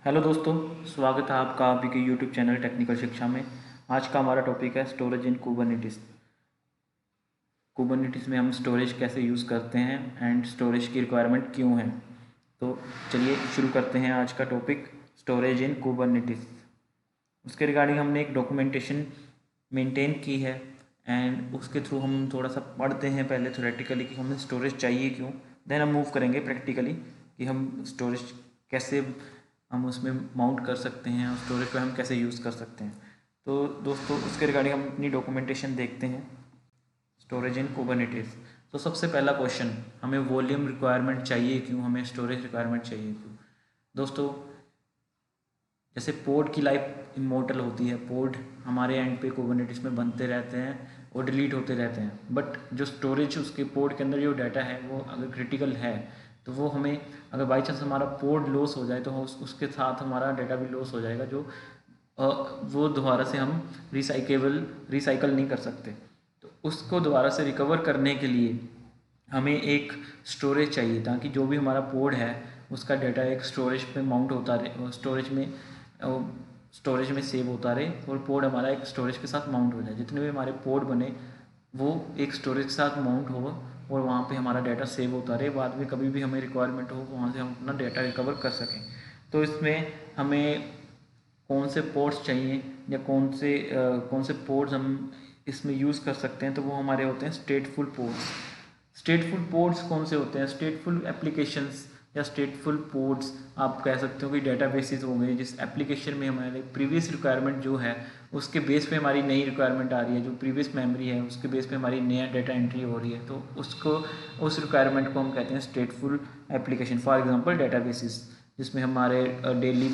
Hello दोस्तों, स्वागत है आपका आपके के यूट्यूब चैनल टेक्निकल शिक्षा में। आज का हमारा टॉपिक है स्टोरेज इन कुबरनेटिस। कुबरनेटिस में हम स्टोरेज कैसे यूज़ करते हैं एंड स्टोरेज की रिक्वायरमेंट क्यों है। तो चलिए शुरू करते हैं आज का टॉपिक, स्टोरेज इन कुबरनेटिस। उसके रिगार्डिंग हमने एक डॉक्यूमेंटेशन मेंटेन की है एंड उसके थ्रू हम थोड़ा सा पढ़ते हैं पहले थ्योरेटिकली कि हमें स्टोरेज चाहिए क्यों। देन हम मूव करेंगे प्रैक्टिकली कि हम स्टोरेज कैसे हम उसमें माउंट कर सकते हैं और स्टोरेज को हम कैसे यूज़ कर सकते हैं। तो दोस्तों उसके रिगार्डिंग हम अपनी डॉक्यूमेंटेशन देखते हैं, स्टोरेज इन कुबरनेटिस। तो सबसे पहला क्वेश्चन, हमें वॉल्यूम रिक्वायरमेंट चाहिए क्यों, हमें स्टोरेज रिक्वायरमेंट चाहिए क्यों। दोस्तों जैसे पोड की लाइफ इमोर्टल होती है, पोड हमारे एंड पे कुबरनेटिस में बनते रहते हैं और डिलीट होते रहते हैं, बट जो स्टोरेज उसके पोड के अंदर जो डाटा है वो अगर क्रिटिकल है तो वो हमें, अगर बाई चांस हमारा पोड लॉस हो जाए तो उसके साथ हमारा डाटा भी लॉस हो जाएगा, जो वो दोबारा से हम रिसाइकल नहीं कर सकते। तो उसको दोबारा से रिकवर करने के लिए हमें एक स्टोरेज चाहिए ताकि जो भी हमारा पोड है उसका डाटा एक स्टोरेज पे माउंट होता रहे, स्टोरेज में सेव होता रहे और पोड हमारा एक स्टोरेज के साथ माउंट हो जाए। जितने भी हमारे पोड बने वो एक स्टोरेज के साथ माउंट हो और वहाँ पे हमारा डाटा सेव होता रहे, बाद में कभी भी हमें रिक्वायरमेंट हो वहाँ से हम अपना डाटा रिकवर कर सकें। तो इसमें हमें कौन से पोर्ट्स चाहिए या कौन से पोर्ट्स हम इसमें यूज़ कर सकते हैं, तो वो हमारे होते हैं स्टेटफुल पोर्ट्स। स्टेटफुल पोर्ट्स कौन से होते हैं? स्टेटफुल एप्लीकेशंस या स्टेटफुल पोर्ट्स आप कह सकते हो कि डेटाबेसेस हो गए, जिस एप्लीकेशन में हमारे प्रीवियस रिक्वायरमेंट जो है उसके बेस पे हमारी नई रिक्वायरमेंट आ रही है, जो प्रीवियस मेमोरी है उसके बेस पे हमारी नया डाटा एंट्री हो रही है, तो उस रिक्वायरमेंट को हम कहते हैं स्टेटफुल एप्लीकेशन। फॉर एग्जांपल डेटाबेसेस, जिसमें हमारे डेली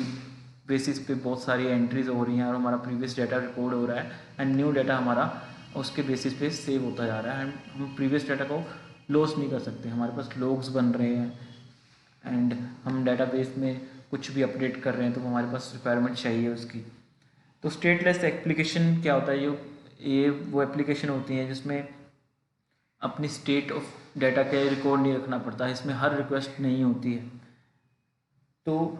बेसिस पे बहुत सारी एंट्रीज हो रही हैं और हमारा प्रीवियस डाटा रिकॉर्ड हो रहा है एंड न्यू डाटा हमारा उसके बेसिस पे सेव होता जा रहा है एंड हम प्रीवियस डाटा को लॉस नहीं कर सकते। हमारे पास लॉग्स बन रहे हैं एंड हम डेटाबेस में कुछ भी अपडेट कर रहे हैं तो हमारे पास रिक्वायरमेंट चाहिए उसकी। तो स्टेटलेस एप्लीकेशन क्या होता है? ये वो एप्लीकेशन होती हैं जिसमें अपनी स्टेट ऑफ डाटा के रिकॉर्ड नहीं रखना पड़ता है, इसमें हर रिक्वेस्ट नहीं होती है। तो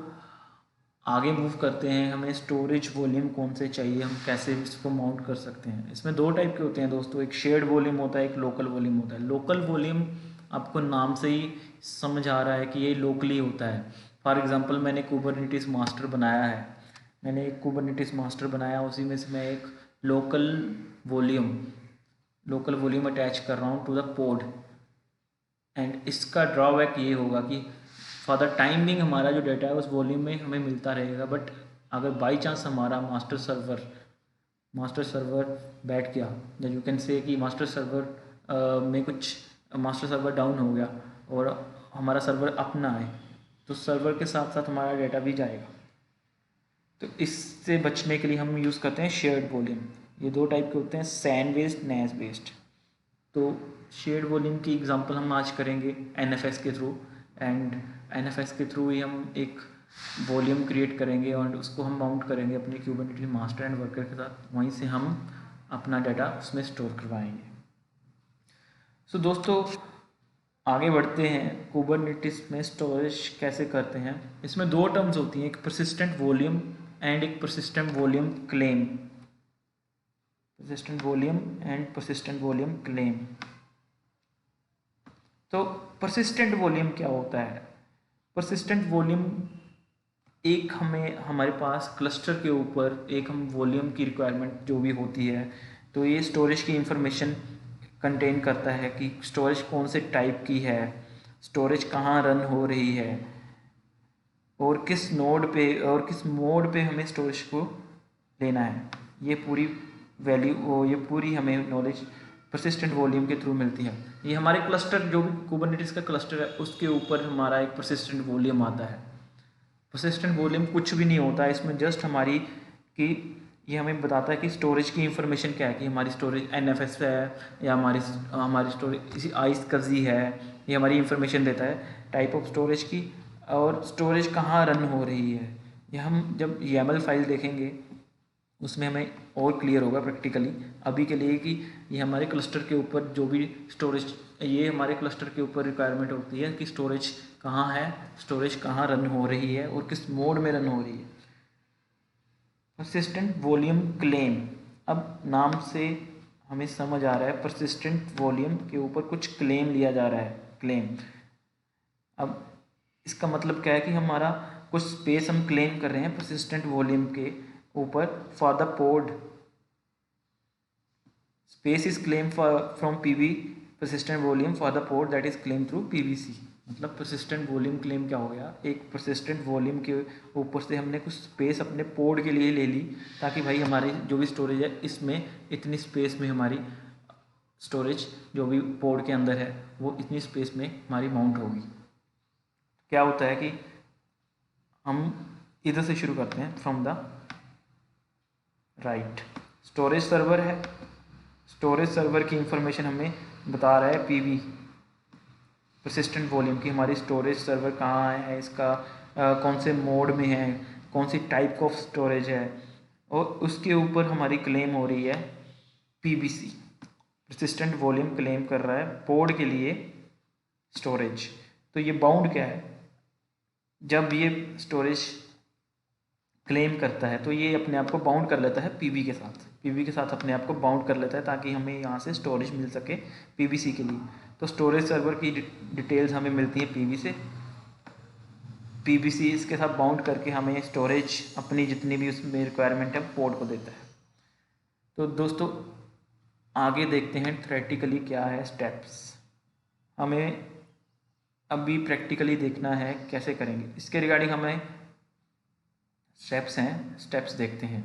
आगे मूव करते हैं, हमें स्टोरेज वॉल्यूम कौन से चाहिए, हम कैसे इसको माउंट कर सकते हैं। इसमें दो टाइप के होते हैं दोस्तों, एक शेयर्ड वॉल्यूम होता है, एक लोकल वॉल्यूम होता है। लोकल वॉल्यूम आपको नाम से ही समझ आ रहा है कि ये लोकली होता है। फॉर एग्जांपल मैंने कुबरनेटिस मास्टर बनाया है, मैंने एक कुबरनेटिस मास्टर बनाया, उसी में से मैं एक लोकल वॉल्यूम अटैच कर रहा हूँ टू द पोड। एंड इसका ड्रॉबैक ये होगा कि फॉर द टाइम बिंग हमारा जो डाटा है उस वॉल्यूम में हमें मिलता रहेगा, बट अगर बाई चांस हमारा मास्टर सर्वर बैठ गया, या यू कैन से कि मास्टर सर्वर में कुछ मास्टर सर्वर डाउन हो गया और हमारा सर्वर अप ना आए, तो सर्वर के साथ साथ हमारा डाटा भी जाएगा। तो इससे बचने के लिए हम यूज़ करते हैं शेयर्ड वॉल्यूम। ये दो टाइप के होते हैं, सैन बेस्ड, नैस बेस्ड। तो शेयर्ड वॉल्यूम की एग्जांपल हम आज करेंगे एनएफएस के थ्रू, एंड एनएफएस के थ्रू ही हम एक वॉल्यूम क्रिएट करेंगे और उसको हम माउंट करेंगे अपने कुबरनेटिस मास्टर एंड वर्कर के साथ, वहीं से हम अपना डाटा उसमें स्टोर करवाएंगे। सो दोस्तों आगे बढ़ते हैं, कुबरनेटिस में स्टोरेज कैसे करते हैं। इसमें दो टर्म्स होती हैं, एक परसिस्टेंट वॉल्यूम एंड एक persistent volume claim. persistent volume and persistent volume claim। तो persistent volume क्या होता है? persistent volume एक हमारे पास क्लस्टर के ऊपर एक हम वॉल्यूम की रिक्वायरमेंट जो भी होती है, तो ये स्टोरेज की इंफॉर्मेशन कंटेन करता है कि स्टोरेज कौन से टाइप की है, स्टोरेज कहाँ रन हो रही है और किस नोड पे और किस मोड पे हमें स्टोरेज को लेना है। ये पूरी हमें नॉलेज परसिस्टेंट वॉल्यूम के थ्रू मिलती है। ये हमारे क्लस्टर, जो भी कुबरनेटिस का क्लस्टर है उसके ऊपर हमारा एक परसिस्टेंट वॉल्यूम आता है। परसिस्टेंट वॉल्यूम कुछ भी नहीं होता है, इसमें जस्ट कि ये हमें बताता है कि स्टोरेज की इंफॉर्मेशन क्या है, कि हमारी स्टोरेज एनएफएस है या हमारी स्टोरेज इसी आइस कजी है, ये हमारी इंफॉर्मेशन देता है टाइप ऑफ स्टोरेज की और स्टोरेज कहाँ रन हो रही है। ये हम जब YAML फाइल देखेंगे उसमें हमें और क्लियर होगा प्रैक्टिकली। अभी के लिए कि ये हमारे क्लस्टर के ऊपर जो भी स्टोरेज, ये हमारे क्लस्टर के ऊपर रिक्वायरमेंट होती है कि स्टोरेज कहाँ है, स्टोरेज कहाँ रन हो रही है और किस मोड में रन हो रही है। परसिस्टेंट वॉल्यूम क्लेम, अब नाम से हमें समझ आ रहा है परसिस्टेंट वॉल्यूम के ऊपर कुछ क्लेम लिया जा रहा है, क्लेम। अब इसका मतलब क्या है कि हमारा कुछ स्पेस हम क्लेम कर रहे हैं परसिस्टेंट वॉल्यूम के ऊपर for the pod. Space is claim from PV persistent volume for the pod that is claim through PVC. मतलब परसिस्टेंट वॉल्यूम क्लेम क्या हो गया, एक परसिस्टेंट वॉल्यूम के ऊपर से हमने कुछ स्पेस अपने पोड के लिए ले ली, ताकि भाई हमारी जो भी स्टोरेज है इसमें इतनी स्पेस में हमारी स्टोरेज जो भी पोड के अंदर है वो इतनी स्पेस में हमारी माउंट होगी। क्या होता है कि हम इधर से शुरू करते हैं from the right. Storage server है, स्टोरेज सर्वर की इंफॉर्मेशन हमें बता रहा है पीवी परसिस्टेंट वॉल्यूम की, हमारी स्टोरेज सर्वर कहाँ है, इसका कौन से मोड में है, कौन सी टाइप ऑफ स्टोरेज है, और उसके ऊपर हमारी क्लेम हो रही है पीवीसी। परसिस्टेंट वॉल्यूम क्लेम कर रहा है पोड के लिए स्टोरेज। तो ये बाउंड क्या है, जब ये स्टोरेज क्लेम करता है तो ये अपने आप को बाउंड कर लेता है पीवी के साथ, पीवी के साथ अपने आप को बाउंड कर लेता है ताकि हमें यहाँ से स्टोरेज मिल सके पीवीसी के लिए। तो स्टोरेज सर्वर की डिटेल्स हमें मिलती हैं पीवी से, पीवीसी इसके साथ बाउंड करके हमें स्टोरेज अपनी जितनी भी उसमें रिक्वायरमेंट है पोर्ट को देता है। तो दोस्तों आगे देखते हैं थ्योरेटिकली क्या है स्टेप्स, हमें अभी प्रैक्टिकली देखना है कैसे करेंगे। इसके रिगार्डिंग हमें स्टेप्स हैं, स्टेप्स देखते हैं।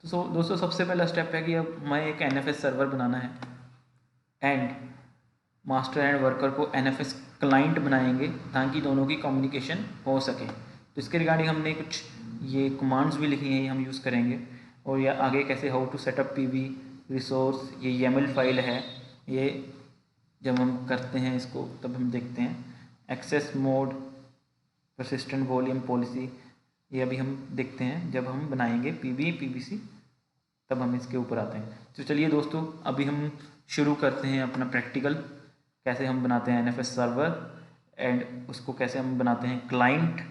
तो दोस्तों सबसे पहला स्टेप है कि अब हमें एक एनएफएस सर्वर बनाना है एंड मास्टर एंड वर्कर को एनएफएस क्लाइंट बनाएंगे ताकि दोनों की कम्युनिकेशन हो सके। तो इसके रिगार्डिंग हमने कुछ ये कमांड्स भी लिखी हैं, ये हम यूज़ करेंगे। और या आगे कैसे how to setup PV resource, ये YAML फाइल है, ये जब हम करते हैं इसको तब हम देखते हैं। Access mode, persistent volume policy, ये अभी हम देखते हैं जब हम बनाएंगे पीवीसी, तब हम इसके ऊपर आते हैं। तो चलिए दोस्तों अभी हम शुरू करते हैं अपना प्रैक्टिकल, कैसे हम बनाते हैं एनएफएस सर्वर एंड उसको कैसे हम बनाते हैं क्लाइंट,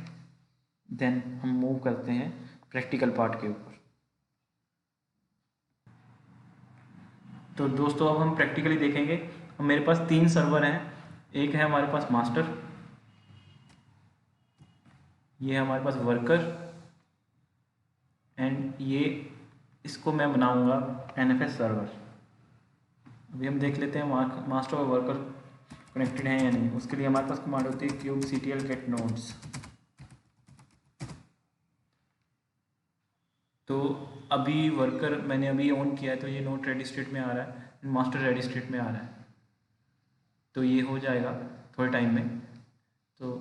देन हम मूव करते हैं प्रैक्टिकल पार्ट के ऊपर। तो दोस्तों अब हम प्रैक्टिकली देखेंगे। अब मेरे पास 3 सर्वर हैं, एक है हमारे पास मास्टर, ये है हमारे पास वर्कर एंड ये इसको मैं बनाऊंगा एनएफएस सर्वर। अभी हम देख लेते हैं मास्टर और वर्कर कनेक्टेड हैं या नहीं। उसके लिए हमारे पास कमांड होती है kubectl get nodes। तो अभी वर्कर मैंने अभी ऑन किया है तो ये नोड रेडी स्टेट में आ रहा है, मास्टर रेडी स्टेट में आ रहा है, तो ये हो जाएगा थोड़े टाइम में। तो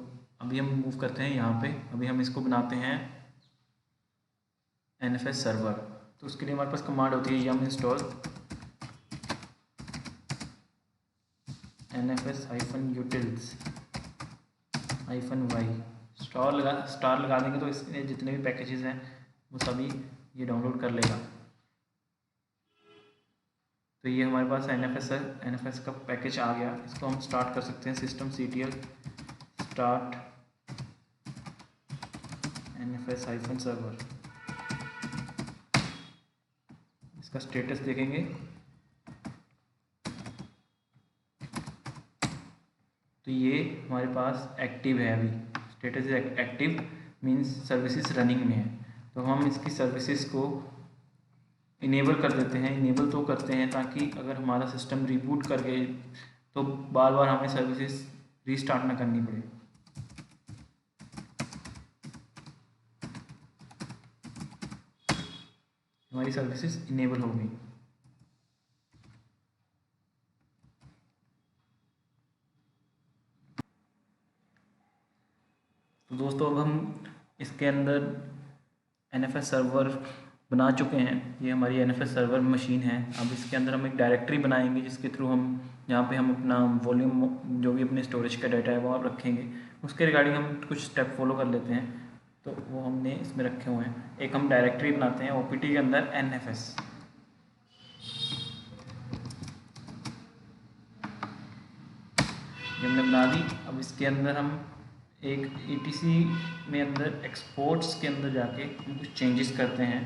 अभी हम मूव करते हैं यहाँ पे, अभी हम इसको बनाते हैं एनएफएस सर्वर। तो उसके लिए हमारे पास कमांड होती है yum install nfs-utils -y star लगा देंगे तो इसमें जितने भी पैकेजेस हैं वो सभी ये डाउनलोड कर लेगा। तो ये हमारे पास एनएफएस का पैकेज आ गया, इसको हम स्टार्ट कर सकते हैं। systemctl start nfs-server, इसका स्टेटस देखेंगे तो ये हमारे पास एक्टिव है, अभी status is active means services running में है। तो हम इसकी सर्विसेज को इनेबल कर देते हैं। इनेबल तो करते हैं ताकि अगर हमारा सिस्टम रिबूट कर गए तो बार बार हमें सर्विसेज रीस्टार्ट ना करनी पड़े। हमारी सर्विसेज इनेबल हो गई। तो दोस्तों अब हम इसके अंदर एनएफएस सर्वर बना चुके हैं। ये हमारी एनएफएस सर्वर मशीन है। अब इसके अंदर हम एक डायरेक्टरी बनाएंगे जिसके थ्रू हम यहाँ पे हम अपना वॉल्यूम जो भी अपने स्टोरेज का डाटा है वो आप रखेंगे। उसके रिगार्डिंग हम कुछ स्टेप फॉलो कर लेते हैं। तो वो हमने इसमें रखे हुए हैं। एक हम डायरेक्टरी बनाते हैं ओपीटी के अंदर NFS, ये हमने बना दी। अब इसके अंदर हम एक ETC में अंदर एक्सपोर्ट्स के अंदर जाके हम कुछ चेंजेस करते हैं।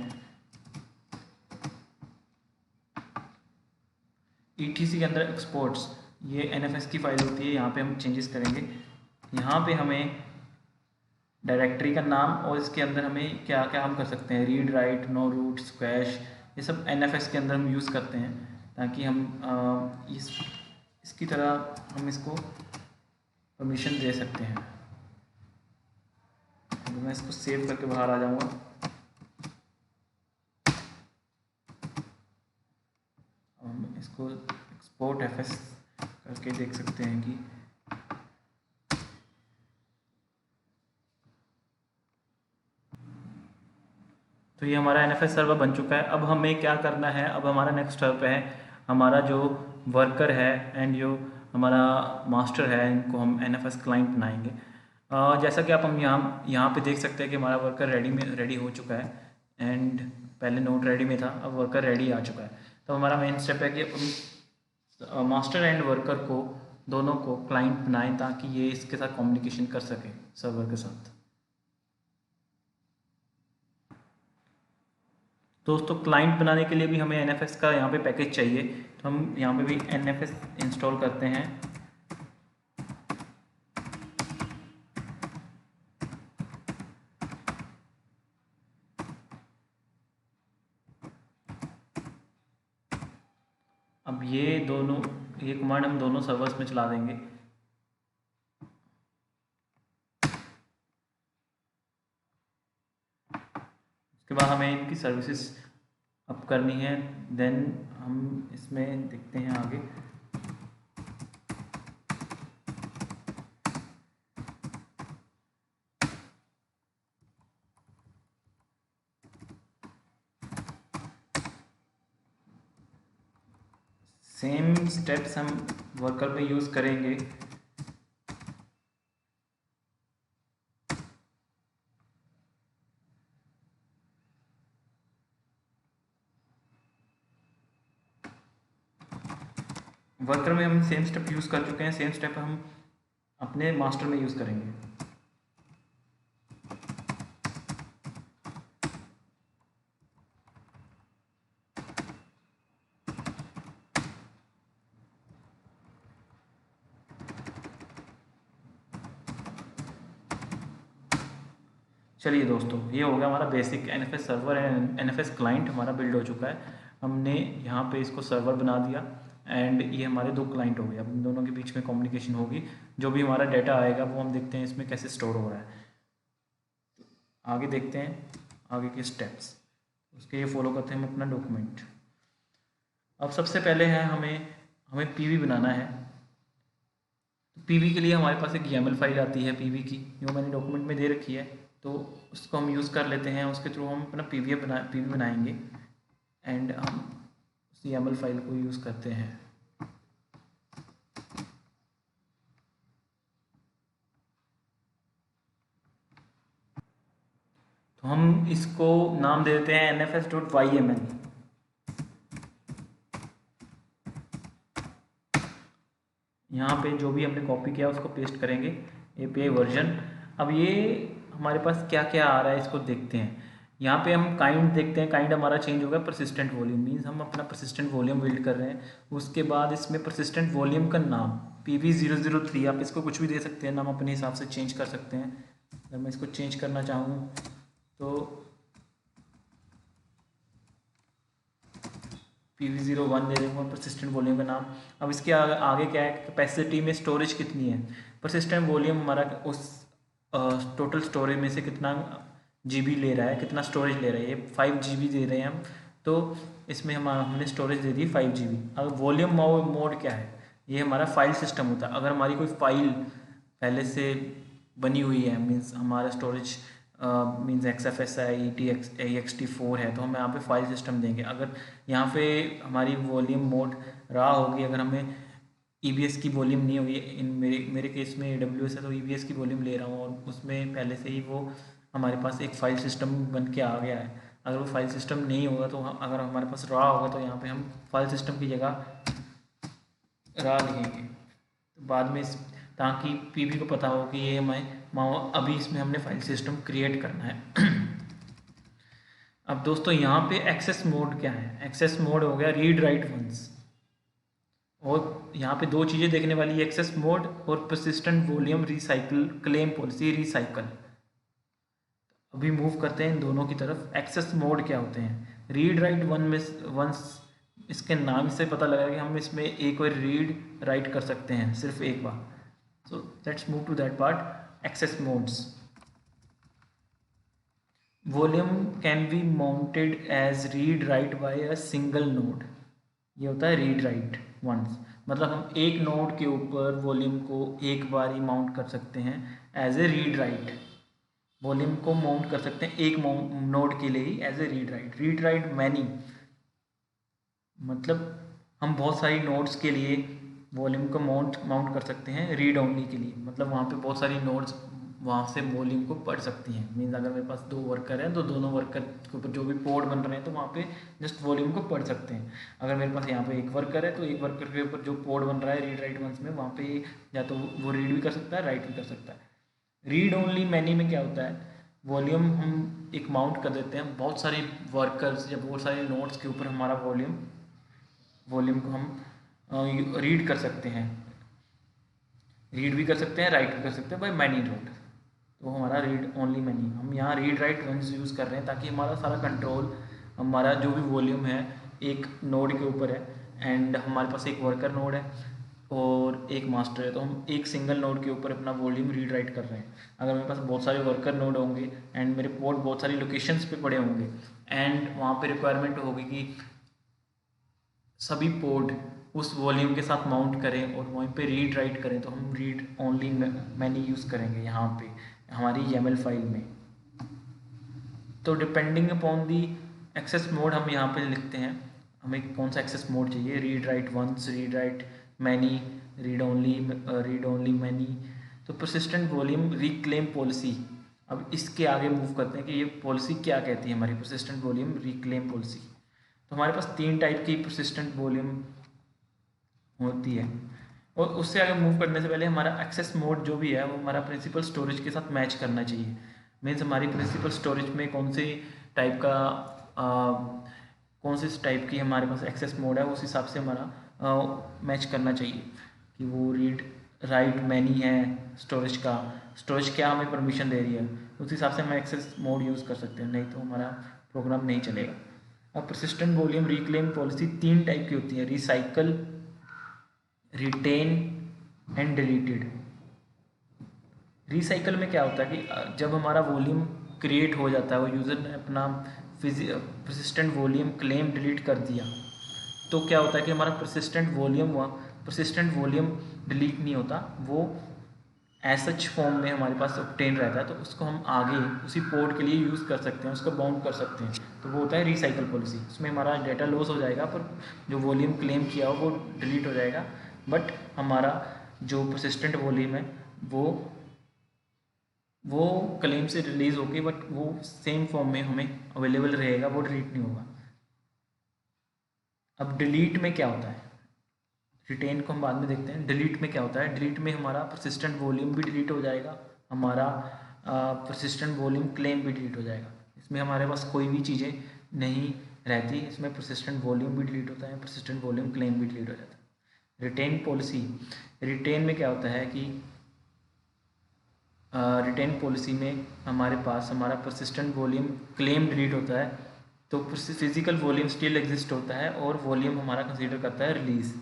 ETC के अंदर एक्सपोर्ट्स, ये NFS की फाइल होती है, यहाँ पे हम चेंजेस करेंगे। यहाँ पे हमें डायरेक्टरी का नाम और इसके अंदर हमें क्या क्या हम कर सकते हैं, read write no root squash, ये सब NFS के अंदर हम यूज़ करते हैं ताकि हम इसकी तरह हम इसको परमिशन दे सकते हैं। तो मैं इसको सेव करके बाहर आ जाऊँगा। हम इसको एक्सपोर्ट FS करके देख सकते हैं कि तो ये हमारा NFS सर्वर बन चुका है। अब हमें क्या करना है, अब हमारा नेक्स्ट स्टेप है, हमारा जो वर्कर है एंड जो हमारा मास्टर है, इनको हम NFS क्लाइंट बनाएंगे। जैसा कि आप हम यहाँ पे देख सकते हैं कि हमारा वर्कर रेडी हो चुका है एंड पहले नोट रेडी में था, अब वर्कर रेडी आ चुका है। तो हमारा मेन स्टेप है कि मास्टर एंड वर्कर को दोनों को क्लाइंट बनाएं ताकि ये इसके साथ कम्युनिकेशन कर सके सर्वर के साथ। दोस्तों क्लाइंट बनाने के लिए भी हमें NFS का यहाँ पे पैकेज चाहिए, तो हम यहाँ पे भी NFS इंस्टॉल करते हैं। अब ये कमांड हम दोनों सर्वर्स में चला देंगे। उसके बाद हमें इनकी सर्विसेज अप करनी है, देन हम इसमें देखते हैं आगे। सेम स्टेप्स हम वर्कर पे यूज़ करेंगे। वर्कर में हम सेम स्टेप यूज़ कर चुके हैं, सेम स्टेप हम अपने मास्टर में यूज़ करेंगे। चलिए दोस्तों, ये हो गया हमारा basic NFS server and NFS client हमारा बिल्ड हो चुका है। हमने यहाँ पे इसको सर्वर बना दिया एंड ये हमारे दो क्लाइंट हो गए। अब इन दोनों के बीच में कम्युनिकेशन होगी, जो भी हमारा डाटा आएगा वो हम देखते हैं इसमें कैसे स्टोर हो रहा है। आगे देखते हैं आगे के स्टेप्स, उसके ये फॉलो करते हैं हम अपना डॉक्यूमेंट। अब सबसे पहले है हमें PV बनाना है। तो PV के लिए हमारे पास एक YAML फाइल आती है PV की, जो मैंने डॉक्यूमेंट में दे रखी है, तो उसको हम यूज़ कर लेते हैं। उसके थ्रू हम अपना PV बनाएंगे एंड हम उस YAML फाइल को यूज़ करते हैं। तो हम इसको नाम दे देते हैं NFS.YML। यहाँ पे जो भी हमने कॉपी किया उसको पेस्ट करेंगे, API वर्जन। अब ये हमारे पास क्या क्या आ रहा है इसको देखते हैं। यहाँ पे हम काइंड देखते हैं, काइंड हमारा चेंज होगा परसिस्टेंट वॉल्यूम, मीन्स हम अपना परसिस्टेंट वॉल्यूम बिल्ड कर रहे हैं। उसके बाद इसमें परसिस्टेंट वॉल्यूम का नाम PV003, आप इसको कुछ भी दे सकते हैं, नाम अपने हिसाब से चेंज कर सकते हैं। अगर मैं इसको चेंज करना चाहूँ तो PV01 दे दूँगा परसिस्टेंट वॉल्यूम का नाम। अब इसके आगे क्या है, कैपेसिटी में स्टोरेज कितनी है। परसिस्टेंट वॉल्यूम हमारा उस टोटल स्टोरेज में से कितना GB ले रहा है, कितना स्टोरेज ले रहा है। ये 5 GB दे रहे हैं हम, तो इसमें हमने स्टोरेज दे दी 5 GB। अब वॉल्यूम मोड क्या है, ये हमारा फाइल सिस्टम होता है। अगर हमारी कोई फाइल पहले से बनी हुई है, मीन्स हमारा स्टोरेज मीन्स XFS है, ext4 है, तो हम यहाँ पे फाइल सिस्टम देंगे। अगर यहाँ पे हमारी वॉल्यूम मोड रहा होगी, अगर हमें EBS की वॉल्यूम नहीं होगी, इन मेरे केस में AWS है तो EBS की वॉल्यूम ले रहा हूँ और उसमें पहले से ही वो हमारे पास एक फाइल सिस्टम बन के आ गया है। अगर वो फाइल सिस्टम नहीं होगा तो अगर हमारे पास रा होगा तो यहाँ पे हम फाइल सिस्टम की जगह रा लिखेंगे, तो बाद में ताकि पीबी को पता हो कि ये हमें अभी इसमें हमने फाइल सिस्टम क्रिएट करना है। अब दोस्तों यहाँ पे एक्सेस मोड क्या है? एक्सेस मोड हो गया रीड राइट वंस, और यहाँ पे दो चीज़ें देखने वाली है, एक्सेस मोड और persistent volume recycle claim policy recycle. अभी मूव करते हैं इन दोनों की तरफ। एक्सेस मोड क्या होते हैं? रीड राइट वन में वंस, इसके नाम से पता लगा कि हम इसमें एक बार रीड राइट कर सकते हैं, सिर्फ एक बार। So let's move to that part, access modes. Volume can be mounted as read write by a single node. ये होता है रीड राइट वंस, मतलब हम एक नोड के ऊपर वॉल्यूम को एक बार ही माउंट कर सकते हैं as a read write. Volume को माउंट कर सकते हैं एक नोड के लिए ही as a read write. Read write many, मतलब हम बहुत सारी नोड्स के लिए वॉल्यूम को माउंट कर सकते हैं। रीड ओनली के लिए मतलब वहाँ पे बहुत सारी नोड्स वहाँ से वॉल्यूम को पढ़ सकती हैं। मीन्स अगर मेरे पास दो वर्कर हैं तो दोनों वर्कर के ऊपर जो भी पोर्ट बन रहे हैं तो वहाँ पे जस्ट वॉल्यूम को पढ़ सकते हैं। अगर मेरे पास यहाँ पे एक वर्कर है तो एक वर्कर के ऊपर जो पोर्ट बन रहा है रीड राइट वंस में, वहाँ पे या तो वो रीड भी कर सकता है, राइट भी कर सकता है। रीड ओनली मैनी में क्या होता है? वॉल्यूम हम एक माउंट कर देते हैं बहुत सारे वर्कर्स या बहुत सारे नोड्स के ऊपर, हमारा वॉल्यूम को हम रीड कर सकते हैं, रीड भी कर सकते हैं, राइट भी कर सकते हैं बाय मैनी नोड। तो हमारा रीड ओनली मैनी, हम यहाँ रीड राइट वंस यूज़ कर रहे हैं ताकि हमारा सारा कंट्रोल, हमारा जो भी वॉल्यूम है एक नोड के ऊपर है एंड हमारे पास एक वर्कर नोड है और एक मास्टर है, तो हम एक सिंगल नोड के ऊपर अपना वॉल्यूम रीड राइट कर रहे हैं। अगर मेरे पास बहुत सारे वर्कर नोड होंगे एंड मेरे पोर्ट बहुत सारी लोकेशंस पे पड़े होंगे एंड वहाँ पे रिक्वायरमेंट होगी कि सभी पोर्ट उस वॉल्यूम के साथ माउंट करें और वहीं पे रीड राइट करें, तो हम रीड ओनली मैनी यूज़ करेंगे यहाँ पे हमारी YAML फाइल में। तो depending upon the access mode हम यहाँ पे लिखते हैं हमें कौन सा एक्सेस मोड चाहिए, read write once, read write many, read only many. तो परसिस्टेंट वॉल्यूम रिक्लेम पॉलिसी, अब इसके आगे मूव करते हैं कि ये पॉलिसी क्या कहती है हमारी परसिस्टेंट वॉल्यूम रिक्लेम पॉलिसी। तो हमारे पास 3 टाइप की परसिस्टेंट वॉल्यूम होती है, और उससे आगे मूव करने से पहले हमारा एक्सेस मोड जो भी है वो हमारा प्रिंसिपल स्टोरेज के साथ मैच करना चाहिए। मीन्स हमारी प्रिंसिपल स्टोरेज में कौन से टाइप का कौन से टाइप की हमारे पास एक्सेस मोड है उस हिसाब से हमारा मैच करना चाहिए कि वो रीड राइट मैनी है स्टोरेज का, स्टोरेज क्या हमें परमिशन दे रही है, उस हिसाब से हम एक्सेस मोड यूज़ कर सकते हैं, नहीं तो हमारा प्रोग्राम नहीं चलेगा। अब persistent volume reclaim policy 3 type की होती है, recycle, retain and deleted. Recycle में क्या होता है कि जब हमारा वॉल्यूम क्रिएट हो जाता है, वो यूज़र ने अपना परसिस्टेंट वॉल्यूम क्लेम डिलीट कर दिया, तो क्या होता है कि हमारा परसिस्टेंट वॉल्यूम डिलीट नहीं होता, वो सच फॉर्म में हमारे पास ऑब्टेन रहता है, तो उसको हम आगे उसी पोर्ट के लिए यूज़ कर सकते हैं, उसको बाउंड कर सकते हैं। तो वो होता है रिसाइकल पॉलिसी। उसमें हमारा डेटा लॉस हो जाएगा पर जो वॉल्यूम क्लेम किया हो वो डिलीट हो जाएगा, बट हमारा जो परसिस्टेंट वॉल्यूम है वो क्लेम से रिलीज होके बट वो सेम फॉर्म में हमें अवेलेबल रहेगा, वो डिलीट नहीं होगा। अब डिलीट में क्या होता है, रिटेन को हम बाद में देखते हैं। डिलीट में क्या होता है, डिलीट में हमारा परसिस्टेंट वॉल्यूम भी डिलीट हो जाएगा, हमारा परसिस्टेंट वॉल्यूम क्लेम भी डिलीट हो जाएगा। इसमें हमारे पास कोई भी चीज़ें नहीं रहती, इसमें परसिस्टेंट वॉल्यूम भी डिलीट होता है, परसिस्टेंट वॉल्यूम क्लेम भी डिलीट हो जाता है। रिटेन पॉलिसी, रिटेन में क्या होता है कि रिटेन पॉलिसी में हमारे पास हमारा परसिस्टेंट वॉल्यूम क्लेम डिलीट होता है, तो फिजिकल वॉल्यूम स्टिल एग्जिस्ट होता है और वॉल्यूम हमारा कंसीडर करता है रिलीज।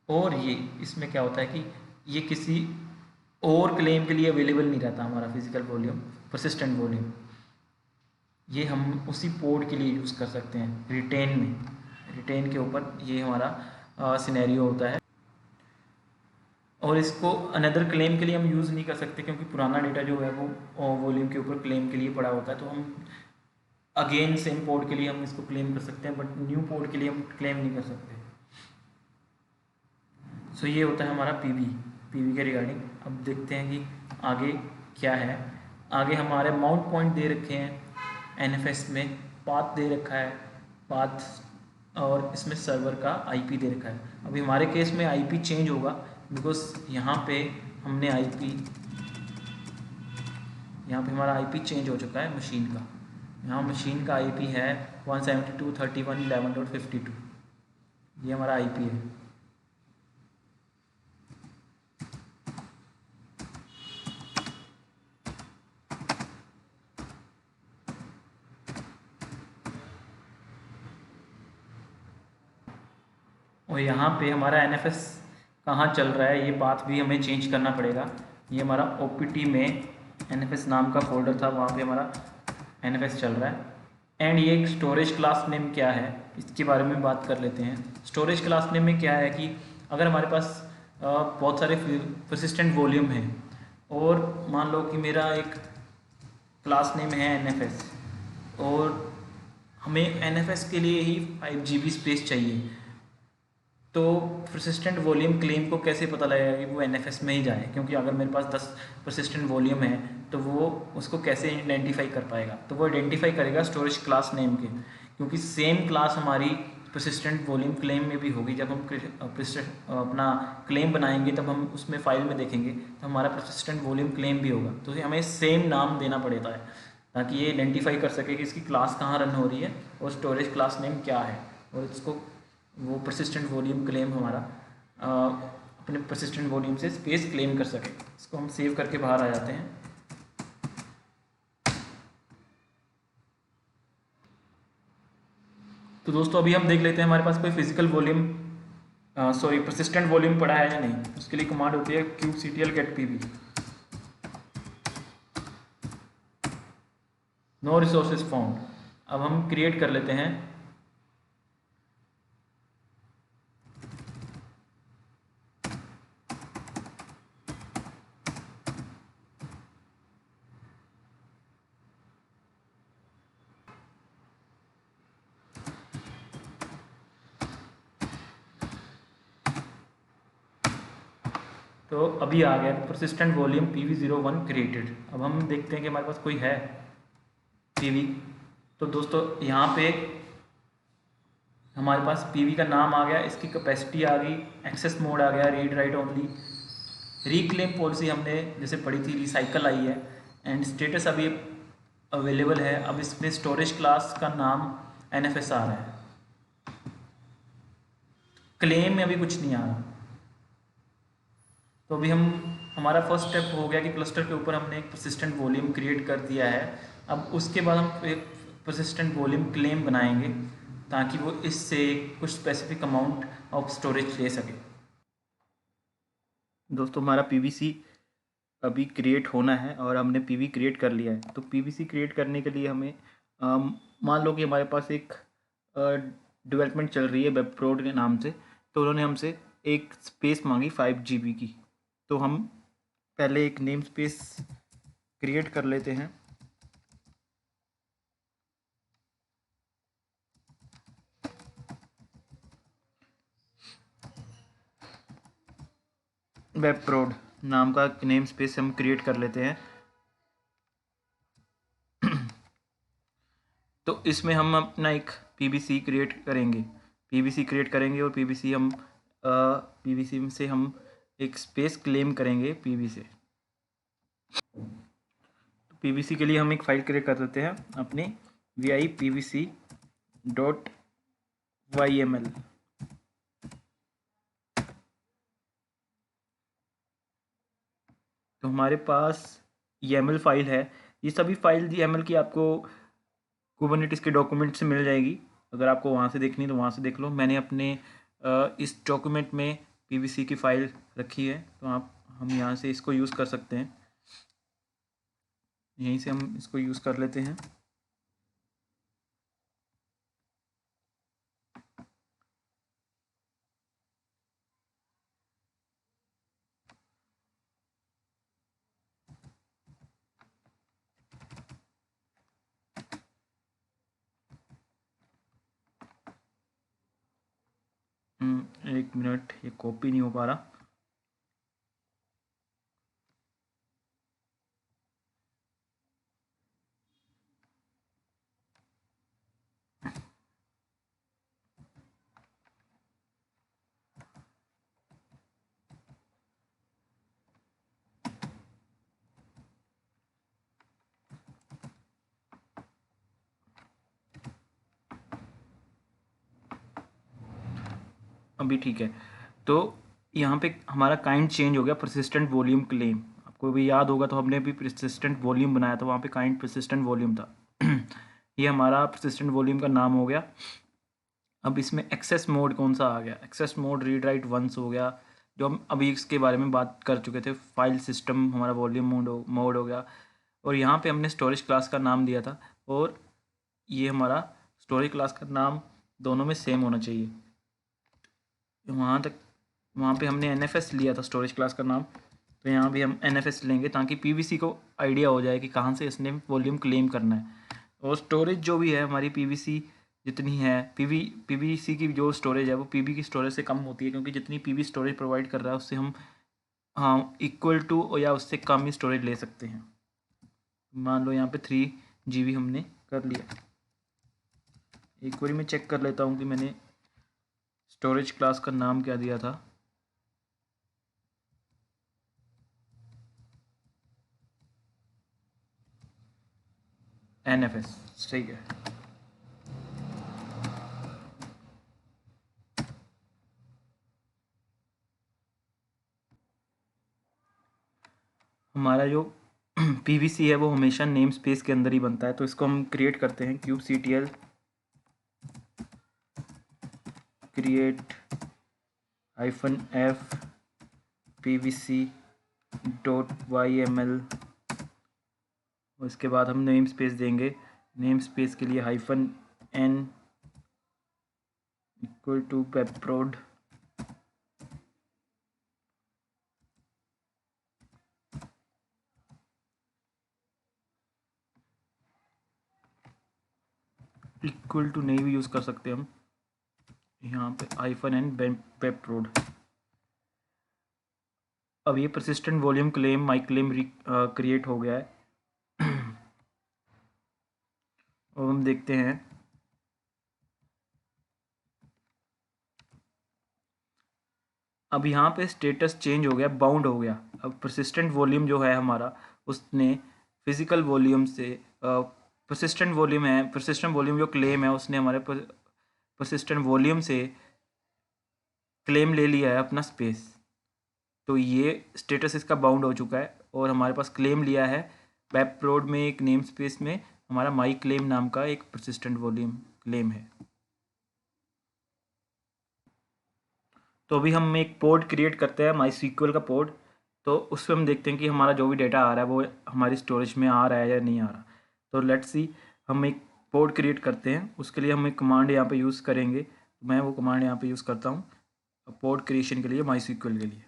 और ये इसमें क्या होता है कि ये किसी और क्लेम के लिए अवेलेबल नहीं रहता हमारा फिजिकल वॉल्यूम, परसिस्टेंट वॉल्यूम, ये हम उसी पोर्ट के लिए यूज़ कर सकते हैं रिटेन में। रिटेन के ऊपर ये हमारा सिनेरियो होता है, और इसको अनदर क्लेम के लिए हम यूज़ नहीं कर सकते क्योंकि पुराना डेटा जो है वो वॉल्यूम के ऊपर क्लेम के लिए पड़ा होता है, तो हम अगेन सेम पोर्ट के लिए हम इसको क्लेम कर सकते हैं बट न्यू पोर्ट के लिए हम क्लेम नहीं कर सकते। सो ये होता है हमारा पीवी के रिगार्डिंग। अब देखते हैं कि आगे क्या है, आगे हमारे माउंट पॉइंट दे रखे हैं एनएफएस में, पाथ दे रखा है, पाथ, और इसमें सर्वर का आईपी दे रखा है। अभी हमारे केस में आईपी चेंज होगा बिकॉज यहाँ पे हमने आईपी, यहाँ पे हमारा आईपी चेंज हो चुका है मशीन का। यहाँ मशीन का आईपी है 172.31.11.52, ये हमारा आईपी है। और यहाँ पे हमारा एनएफएस कहाँ चल रहा है ये बात भी हमें चेंज करना पड़ेगा। ये हमारा ओपीटी में एनएफएस नाम का फोल्डर था, वहाँ पे हमारा एनएफएस चल रहा है। एंड ये एक स्टोरेज क्लास नेम क्या है इसके बारे में बात कर लेते हैं। स्टोरेज क्लास नेम में क्या है कि अगर हमारे पास बहुत सारे परसिस्टेंट वॉल्यूम हैं और मान लो कि मेरा एक क्लास नेम है एनएफएस और हमें एनएफएस के लिए ही 5 GB स्पेस चाहिए, तो परसिस्टेंट वॉल्यूम क्लेम को कैसे पता लगेगा कि वो एनएफएस में ही जाए, क्योंकि अगर मेरे पास 10 परसिस्टेंट वॉल्यूम है तो वो उसको कैसे आइडेंटिफाई कर पाएगा, तो वो आइडेंटिफाई करेगा स्टोरेज क्लास नेम के, क्योंकि सेम क्लास हमारी परसिस्टेंट वॉल्यूम क्लेम में भी होगी। जब हम अपना क्लेम बनाएंगे तब हम उसमें फाइल में देखेंगे तो हमारा परसिस्टेंट वॉल्यूम क्लेम भी होगा, तो हमें सेम नाम देना पड़ता है ताकि ये आइडेंटिफाई कर सके कि इसकी क्लास कहाँ रन हो रही है और स्टोरेज क्लास नेम क्या है, और इसको वो परसिस्टेंट वॉल्यूम क्लेम हमारा अपने परसिस्टेंट वॉल्यूम से स्पेस क्लेम कर सके। इसको हम सेव करके बाहर आ जाते हैं। तो दोस्तों अभी हम देख लेते हैं हमारे पास कोई फिजिकल वॉल्यूम परसिस्टेंट वॉल्यूम पड़ा है या नहीं। उसके लिए कमांड होती है kubectl get pv, no resources found. अब हम क्रिएट कर लेते हैं तो अभी आ गया परसिस्टेंट वॉल्यूम pv01 क्रिएटेड। अब हम देखते हैं कि हमारे पास कोई है pv। तो दोस्तों यहाँ पे हमारे पास pv का नाम आ गया, इसकी कैपेसिटी आ गई, एक्सेस मोड आ गया, read write only, reclaim policy हमने जैसे पढ़ी थी रिसाइकल आई है, एंड स्टेटस अभी अवेलेबल है। अब इसमें स्टोरेज क्लास का नाम एनएफएस आ रहा है, क्लेम में अभी कुछ नहीं आ रहा। तो अभी हमारा फर्स्ट स्टेप हो गया कि क्लस्टर के ऊपर हमने एक परसिस्टेंट वॉल्यूम क्रिएट कर दिया है। अब उसके बाद हम एक परसिस्टेंट वॉल्यूम क्लेम बनाएंगे ताकि वो इससे कुछ स्पेसिफिक अमाउंट ऑफ स्टोरेज ले सके। दोस्तों हमारा पीवीसी अभी क्रिएट होना है और हमने पीवी क्रिएट कर लिया है। तो पीवीसी क्रिएट करने के लिए हमें मान लो कि हमारे पास एक डेवलपमेंट चल रही है वेबप्रोड के नाम से, तो उन्होंने हमसे एक स्पेस मांगी 5 GB की। तो हम पहले एक नेम स्पेस क्रिएट कर लेते हैं। वेबप्रोड नाम का नेम स्पेस हम क्रिएट कर लेते हैं। तो इसमें हम अपना एक पीवीसी क्रिएट करेंगे और पीवीसी से हम एक स्पेस क्लेम करेंगे पीवी से। तो पीवीसी के लिए हम एक फाइल क्रिएट कर देते हैं अपनी vipvc.yml। तो हमारे पास YAML फाइल है। ये सभी फाइल YAML की आपको कुबरनेटिस के डॉक्यूमेंट से मिल जाएगी। अगर आपको वहाँ से देखनी तो वहाँ से देख लो। मैंने अपने इस डॉक्यूमेंट में पीवीसी की फ़ाइल रखी है, तो हम यहाँ से इसको यूज़ कर सकते हैं। यहीं से हम इसको यूज़ कर लेते हैं। एक मिनट, ये कॉपी नहीं हो पा रहा। अभी ठीक है। तो यहाँ पे हमारा काइंड चेंज हो गया, परसिस्टेंट वॉल्यूम क्लेम। आपको भी याद होगा तो हमने भी परसिस्टेंट वॉल्यूम बनाया था, वहाँ पे काइंड परसिस्टेंट वॉल्यूम था। ये हमारा परसिस्टेंट वॉल्यूम का नाम हो गया। अब इसमें एक्सेस मोड कौन सा आ गया? Access mode read write once हो गया, जो हम अभी इसके बारे में बात कर चुके थे। फाइल सिस्टम हमारा वॉल्यूम मोड हो गया। और यहाँ पे हमने स्टोरेज क्लास का नाम दिया था, और ये हमारा स्टोरेज क्लास का नाम दोनों में सेम होना चाहिए। वहाँ पे हमने NFS लिया था स्टोरेज क्लास का नाम, तो यहाँ भी हम NFS लेंगे ताकि PVC को आइडिया हो जाए कि कहाँ से इसने वॉल्यूम क्लेम करना है। और स्टोरेज जो भी है हमारी PVC जितनी है, PVC की जो स्टोरेज है वो PV की स्टोरेज से कम होती है, क्योंकि जितनी PV स्टोरेज प्रोवाइड कर रहा है उससे हम इक्वल टू या उससे कम ही स्टोरेज ले सकते हैं। मान लो यहाँ पे 3 GB हमने कर लिया। एक बार मैं चेक कर लेता हूँ कि मैंने स्टोरेज क्लास का नाम क्या दिया था। NFS, सही है। हमारा जो PVC है वो हमेशा नेम स्पेस के अंदर ही बनता है, तो इसको हम क्रिएट करते हैं kubectl क्रिएट -f pvc.yml। और इसके बाद हम नेम स्पेस देंगे। नेम स्पेस के लिए -n equal to pepprod equal to नहीं भी यूज़ कर सकते हम, यहाँ पे -n pepprod। अब ये persistent volume claim my claim create हो गया है। और हम देखते हैं अब यहाँ पे स्टेटस चेंज हो गया, बाउंड हो गया। अब परसिस्टेंट वॉल्यूम जो है हमारा, उसने फिजिकल वॉल्यूम से परसिस्टेंट वॉल्यूम जो क्लेम है उसने हमारे परसिस्टेंट वॉल्यूम से क्लेम ले लिया है अपना स्पेस। तो ये स्टेटस इसका बाउंड हो चुका है, और हमारे पास क्लेम लिया है pepprod में एक नेम स्पेस में हमारा माई क्लेम नाम का एक परसिस्टेंट वॉल्यूम क्लेम है। तो अभी हम एक पोड क्रिएट करते हैं MySQL का पोड। तो उसमें हम देखते हैं कि हमारा जो भी डेटा आ रहा है वो हमारी स्टोरेज में आ रहा है या नहीं आ रहा। तो लेट्स सी, हम एक पोड क्रिएट करते हैं। उसके लिए हम एक कमांड यहाँ पे यूज़ करेंगे। मैं वो कमांड यहाँ पे यूज़ करता हूँ पोड क्रिएशन के लिए, MySQL के लिए।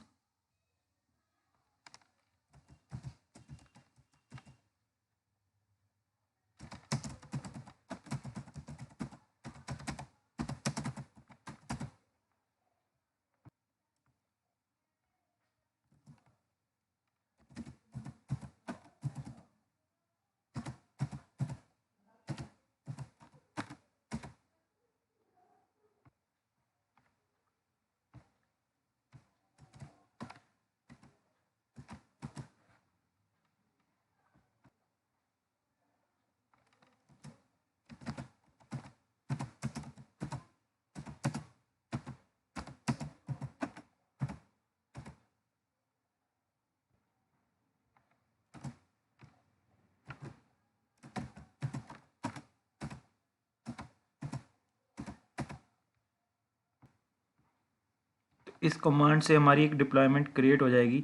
इस कमांड से हमारी एक डिप्लॉयमेंट क्रिएट हो जाएगी,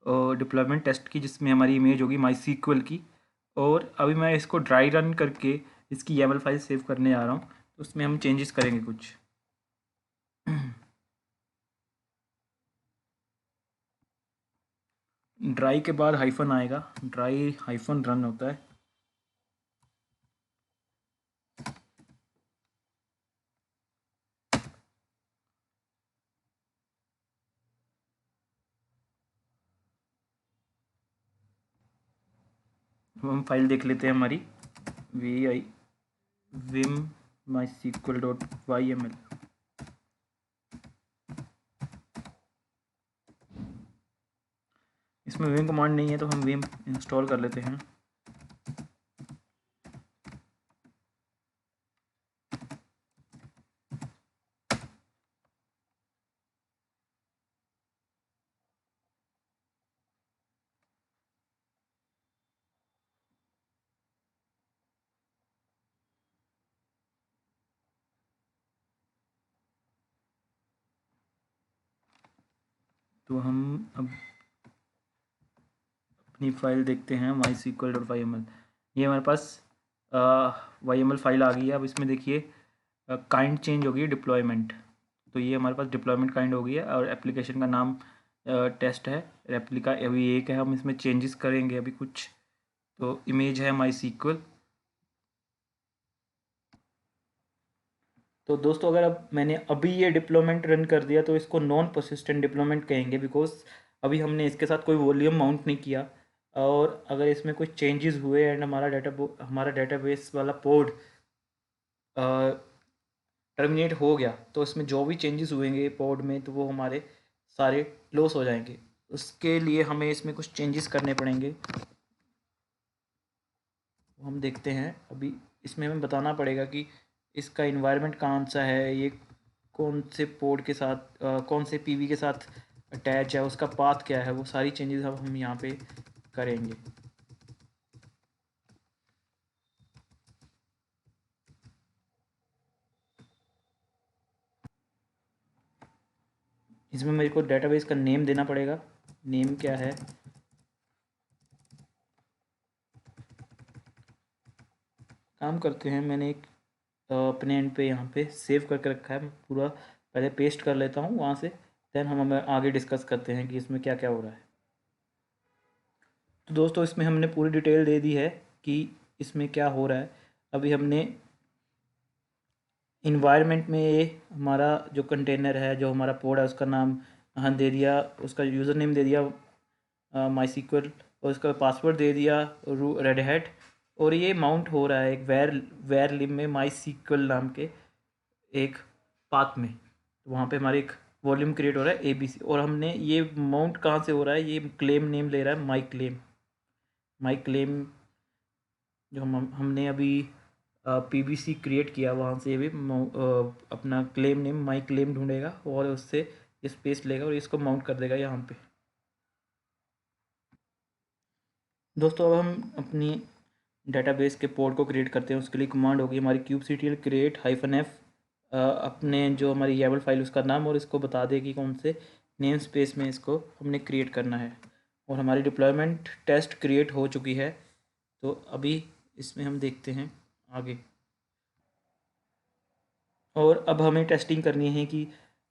और डिप्लॉयमेंट टेस्ट की, जिसमें हमारी इमेज होगी MySQL की। और अभी मैं इसको ड्राई रन करके इसकी YAML फाइल सेव करने आ रहा हूँ, तो उसमें हम चेंजेस करेंगे कुछ। ड्राई के बाद हाइफन आएगा, ड्राई हाइफन रन होता है। हम फाइल देख लेते हैं हमारी vim mysql.yml। इसमें vim कमांड नहीं है, तो हम vim इंस्टॉल कर लेते हैं। तो हम अब अपनी फ़ाइल देखते हैं mysql.yml। ये हमारे पास YML फाइल आ गई है। अब इसमें देखिए काइंड चेंज हो गई है, डिप्लॉयमेंट। तो ये हमारे पास डिप्लॉयमेंट काइंड हो गई है और एप्लीकेशन का नाम टेस्ट है, रेप्लिका अभी एक है। हम इसमें चेंजेस करेंगे अभी कुछ। तो इमेज है MySQL। तो दोस्तों अगर अब मैंने अभी ये डिप्लॉयमेंट रन कर दिया तो इसको नॉन परसिस्टेंट डिप्लॉयमेंट कहेंगे, बिकॉज अभी हमने इसके साथ कोई वॉल्यूम माउंट नहीं किया। और अगर इसमें कोई चेंजेस हुए एंड हमारा डेटाबेस वाला पोर्ट टर्मिनेट हो गया तो इसमें जो भी चेंजेस हुएंगे पोर्ट में तो वो हमारे सारे लॉस हो जाएंगे। उसके लिए हमें इसमें कुछ चेंजेस करने पड़ेंगे। हम देखते हैं। अभी इसमें हमें बताना पड़ेगा कि इसका इन्वायरमेंट कौन सा है, ये कौन से पोर्ट के साथ कौन से पीवी के साथ अटैच है, उसका पाथ क्या है, वो सारी चेंजेस अब हम यहाँ पे करेंगे। इसमें मेरे को डेटाबेस का नेम देना पड़ेगा। नेम क्या है, काम करते हैं। मैंने एक अपने एंड पे यहाँ पे सेव करके रखा है, पूरा पहले पेस्ट कर लेता हूँ वहाँ से, देन हम आगे डिस्कस करते हैं कि इसमें क्या क्या हो रहा है। तो दोस्तों इसमें हमने पूरी डिटेल दे दी है कि इसमें क्या हो रहा है। अभी हमने इन्वायरमेंट में ये हमारा जो कंटेनर है, जो हमारा पोड है, उसका नाम हम दे दिया, उसका यूज़र नेम दे दिया MySQL, और उसका पासवर्ड दे दिया रेड हैट। और ये माउंट हो रहा है एक वेर लिब में MySQL नाम के एक पाथ में। तो वहाँ पे हमारे एक वॉल्यूम क्रिएट हो रहा है ABC, और हमने ये माउंट कहाँ से हो रहा है, ये क्लेम नेम ले रहा है माई क्लेम जो हमने अभी PVC क्रिएट किया, वहाँ से भी अपना क्लेम नेम माई क्लेम ढूंढेगा और उससे स्पेस लेगा और इसको माउंट कर देगा यहाँ पे। दोस्तों अब हम अपनी डेटाबेस के पोर्ट को क्रिएट करते हैं। उसके लिए कमांड होगी हमारी kubectl create -f, अपने जो हमारी YAML फाइल उसका नाम, और इसको बता देगी कौन से नेम स्पेस में इसको हमने क्रिएट करना है। और हमारी डिप्लॉयमेंट टेस्ट क्रिएट हो चुकी है। तो अभी इसमें हम देखते हैं आगे। और अब हमें टेस्टिंग करनी है कि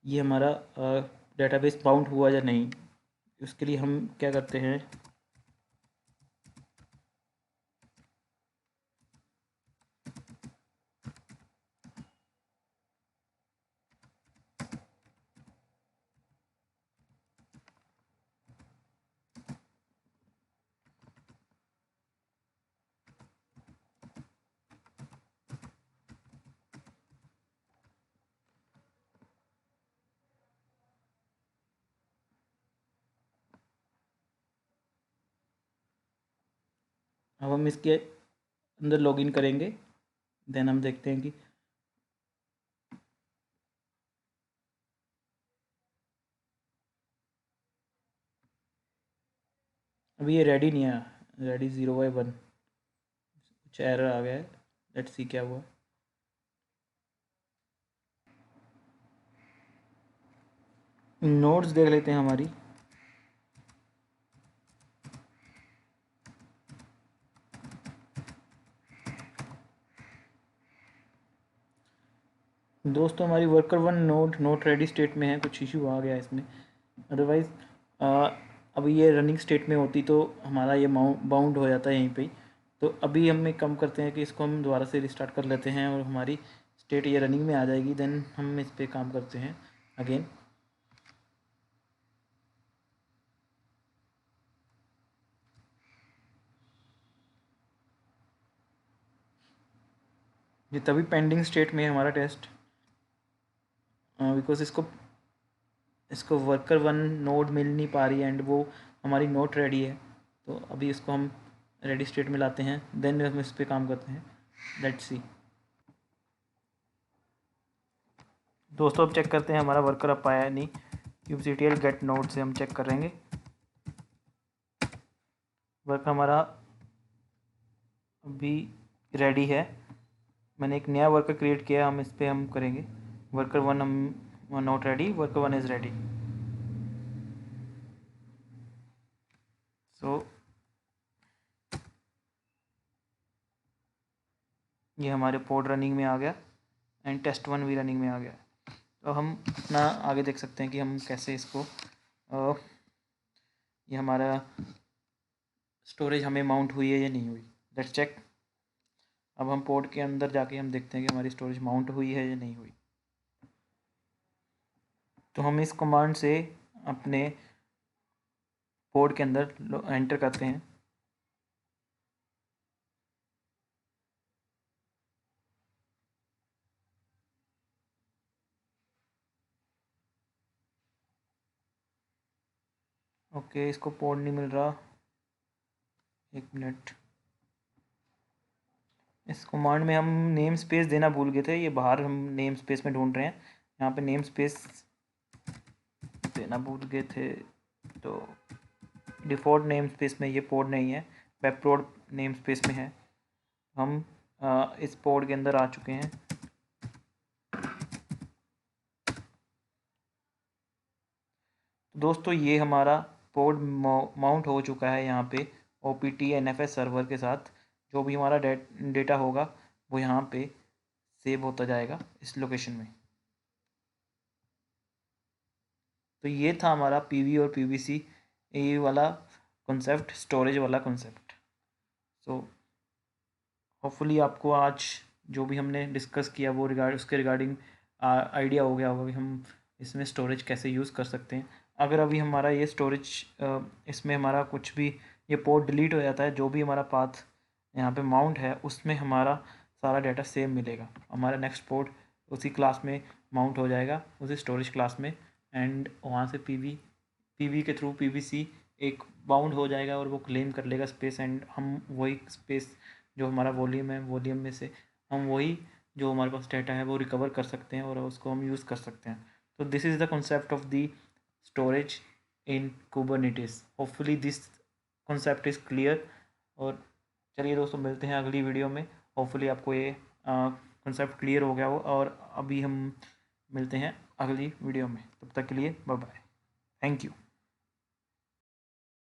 ये हमारा डेटाबेस बाउंड हुआ या नहीं। उसके लिए हम क्या करते हैं, अब हम इसके अंदर लॉगिन करेंगे। देन हम देखते हैं कि अभी ये रेडी नहीं आया, रेडी 0/1, कुछ एरर आ गया है। लेट्स सी क्या हुआ। नोट्स देख लेते हैं हमारी। दोस्तों हमारी वर्कर 1 नोट रेडी स्टेट में है, कुछ इशू आ गया है इसमें। अदरवाइज़ अभी ये रनिंग स्टेट में होती तो हमारा ये बाउंड हो जाता है यहीं पे ही। तो अभी हम एक काम करते हैं कि इसको हम दोबारा से रिस्टार्ट कर लेते हैं और हमारी स्टेट ये रनिंग में आ जाएगी। देन हम इस पर काम करते हैं अगेन। ये तभी पेंडिंग स्टेट में है हमारा टेस्ट, बिकॉज इसको वर्कर 1 नोड मिल नहीं पा रही है एंड वो हमारी नोट रेडी है। तो अभी इसको हम रेडी स्टेट में लाते हैं, देन हम इस पर काम करते हैं। Let's see. दोस्तों अब चेक करते हैं हमारा वर्कर अब आया है नहीं। kubectl गेट नोड से हम चेक करेंगे। वर्कर हमारा अभी रेडी है। मैंने एक नया वर्कर क्रिएट किया, हम इस पर हम करेंगे वर्कर 1 हम not ready, worker 1 is ready. So ये हमारे पोड रनिंग में आ गया एंड टेस्ट 1 भी रनिंग में आ गया। तो हम अपना आगे देख सकते हैं कि हम कैसे इसको ये हमारा स्टोरेज हमें माउंट हुई है या नहीं हुई। Let's check. अब हम पोड के अंदर जाके हम देखते हैं कि हमारी स्टोरेज माउंट हुई है या नहीं हुई। तो हम इस कमांड से अपने पोड के अंदर एंटर करते हैं। ओके, इसको पोड नहीं मिल रहा, एक मिनट। इस कमांड में हम नेम स्पेस देना भूल गए थे, ये बाहर हम नेम स्पेस में ढूंढ रहे हैं। यहाँ पे नेम स्पेस देना भूल गए थे, तो डिफ़ॉल्ट नेम स्पेस में ये पोड नहीं है, वेब पोड नेम स्पेस में है। हम इस पोड के अंदर आ चुके हैं। दोस्तों ये हमारा पोड माउंट हो चुका है यहाँ पे OPT/NFS सर्वर के साथ। जो भी हमारा डेटा होगा वो यहाँ पे सेव होता जाएगा इस लोकेशन में। तो ये था हमारा PV और PVC ये वाला कॉन्सेप्ट, स्टोरेज वाला कॉन्सेप्ट। सो होपफुली आपको आज जो भी हमने डिस्कस किया वो उसके रिगार्डिंग आइडिया हो गया होगा कि हम इसमें स्टोरेज कैसे यूज़ कर सकते हैं। अगर अभी हमारा ये स्टोरेज इसमें हमारा कुछ भी ये पोर्ट डिलीट हो जाता है, जो भी हमारा पाथ यहाँ पे माउंट है उसमें हमारा सारा डाटा सेम मिलेगा। हमारा नेक्स्ट पोर्ट उसी क्लास में माउंट हो जाएगा, उसी स्टोरेज क्लास में, एंड वहाँ से पीवी के थ्रू PVC एक बाउंड हो जाएगा और वो क्लेम कर लेगा स्पेस, एंड हम वही स्पेस जो हमारा वॉल्यूम है, वॉल्यूम में से हम वही जो हमारे पास डाटा है वो रिकवर कर सकते हैं और उसको हम यूज़ कर सकते हैं। तो this is the concept of the storage in Kubernetes. Hopefully this concept is clear. और चलिए दोस्तों, मिलते हैं अगली वीडियो में। होपफुली आपको ये कॉन्सेप्ट क्लियर हो गया हो, और अभी हम मिलते हैं अगली वीडियो में। तब तक के लिए बाय बाय, थैंक यू।